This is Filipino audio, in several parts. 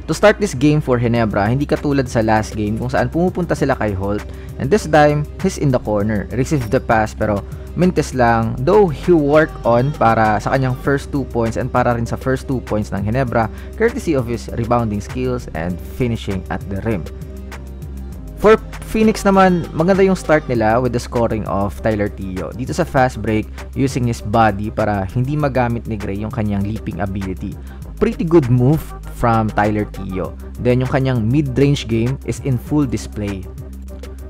To start this game for Ginebra, hindi katulad sa last game kung saan pumupunta sila kay Holt, and this time, he's in the corner. Received the pass pero mintis lang, though he worked on para sa kanyang first 2 points and para rin sa first 2 points ng Ginebra, courtesy of his rebounding skills and finishing at the rim. For Phoenix naman, maganda yung start nila with the scoring of Tyler Tio. Dito sa fast break, using his body para hindi magamit ni Gray yung kanyang leaping ability. Pretty good move from Tyler Tio. Then yung kanyang mid-range game is in full display.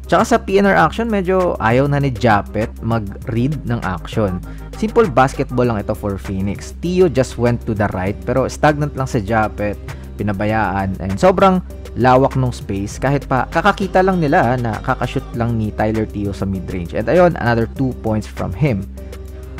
Tsaka sa PNR action, medyo ayaw na ni Japet mag-read ng action. Simple basketball lang ito for Phoenix. Tio just went to the right pero stagnant lang sa Japet, pinabayaan, and sobrang lawak ng space kahit pa kakakita lang nila na kakashoot lang ni Tyler Tio sa mid-range. And ayun, another 2 points from him.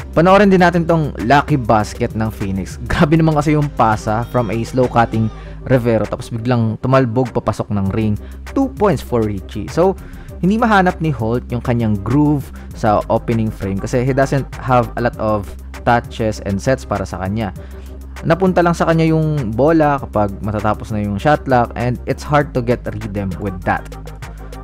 Panoorin din natin tong lucky basket ng Phoenix. Grabe naman kasi yung pasa from a slow cutting Rivero tapos biglang tumalbog papasok ng ring. 2 points for Richie. So, hindi mahanap ni Holt yung kanyang groove sa opening frame kasi he doesn't have a lot of touches and sets para sa kanya. Napunta lang sa kanya yung bola kapag matatapos na yung shot clock and it's hard to get rhythm with that.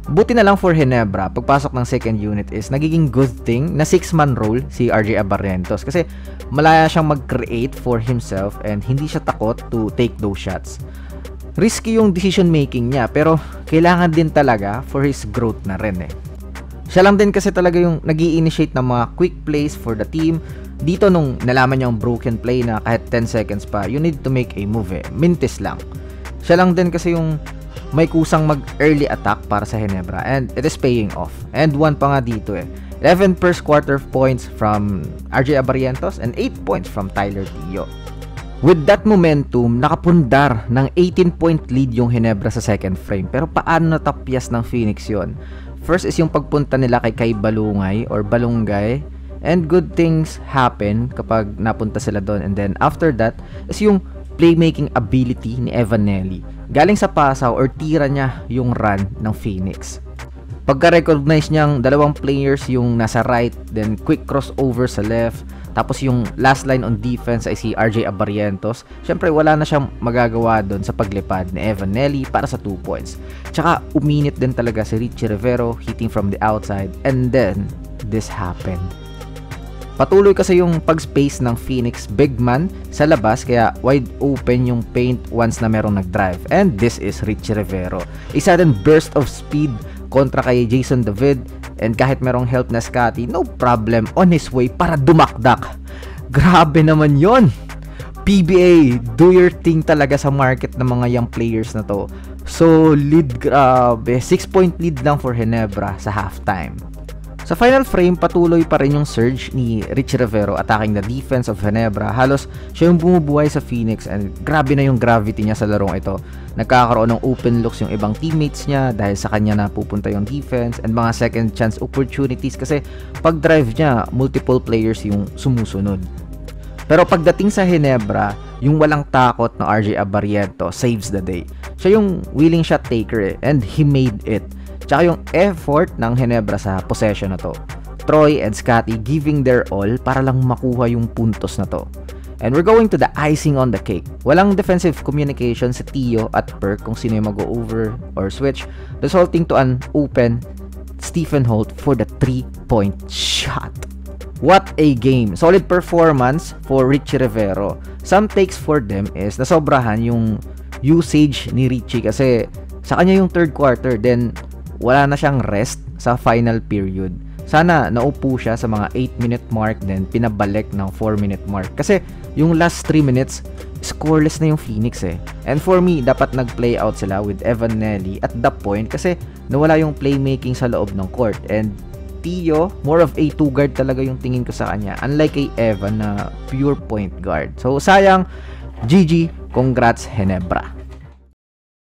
Buti na lang for Ginebra, pagpasok ng second unit is nagiging good thing na 6-man role si RJ Abarrientos kasi malaya siyang mag-create for himself and hindi siya takot to take those shots. Risky yung decision making niya pero kailangan din talaga for his growth na rin eh. Siya lang din kasi talaga yung nag-i-initiate ng mga quick plays for the team. Dito nung nalaman niya yung broken play na kahit 10 seconds pa, you need to make a move eh. Mintis lang. Siya lang din kasi yung may kusang mag-early attack para sa Ginebra and it is paying off. And one pa nga dito eh. 11 first quarter points from RJ Abarrientos and 8 points from Tyler Tio. With that momentum, nakapundar ng 18-point lead yung Ginebra sa second frame. Pero paano natapyas ng Phoenix yon? First is yung pagpunta nila kay Balungay or Balungay. And good things happen kapag napunta sila doon. And then after that is yung playmaking ability ni Evan Nelly. Galing sa pasaw or tira niya yung run ng Phoenix. Pagka-recognize niyang dalawang players yung nasa right, then quick crossover sa left, tapos yung last line on defense ay si RJ Abarrientos. Syempre wala na siyang magagawa doon sa paglipad ni Evan Nelly para sa 2 points. Tsaka uminit din talaga si Richie Rivero hitting from the outside and then this happened. Patuloy kasi yung pag-space ng Phoenix big man sa labas kaya wide open yung paint once na merong nag-drive. And this is Richie Rivero. A sudden burst of speed kontra kay Jason David and kahit merong help na Scotty, no problem on his way para dumakdak. Grabe naman yon. PBA, do your thing talaga sa market ng mga young players na to. Solid, grabe. 6-point lead lang for Ginebra sa halftime. Sa final frame, patuloy pa rin yung surge ni Richie Rivero attacking the defense of Ginebra. Halos siya yung bumubuhay sa Phoenix and grabe na yung gravity niya sa larong ito. Nagkakaroon ng open looks yung ibang teammates niya dahil sa kanya na pupunta yung defense and mga second chance opportunities kasi pag drive niya, multiple players yung sumusunod. Pero pagdating sa Ginebra, yung walang takot na RJ Abarrientos saves the day. Siya yung willing shot taker eh, and he made it. Tsaka yung effort ng Ginebra sa possession na to. Troy and Scotty giving their all para lang makuha yung puntos na to. And we're going to the icing on the cake. Walang defensive communication sa Tio at Perk kung sino yung mag-over or switch, resulting to an open Stephen Holt for the 3-point shot. What a game! Solid performance for Richie Rivero. Some takes for them is nasobrahan yung usage ni Richie kasi sa kanya yung third quarter, then wala na siyang rest sa final period. Sana naupo siya sa mga 8-minute mark then pinabalik ng 4-minute mark. Kasi yung last 3 minutes, scoreless na yung Phoenix eh. And for me, dapat nag-play out sila with Evan Nelly at the point kasi nawala yung playmaking sa loob ng court. And Tio, more of a 2-guard talaga yung tingin ko sa kanya. Unlike kay Evan na pure point guard. So sayang, GG, congrats Ginebra.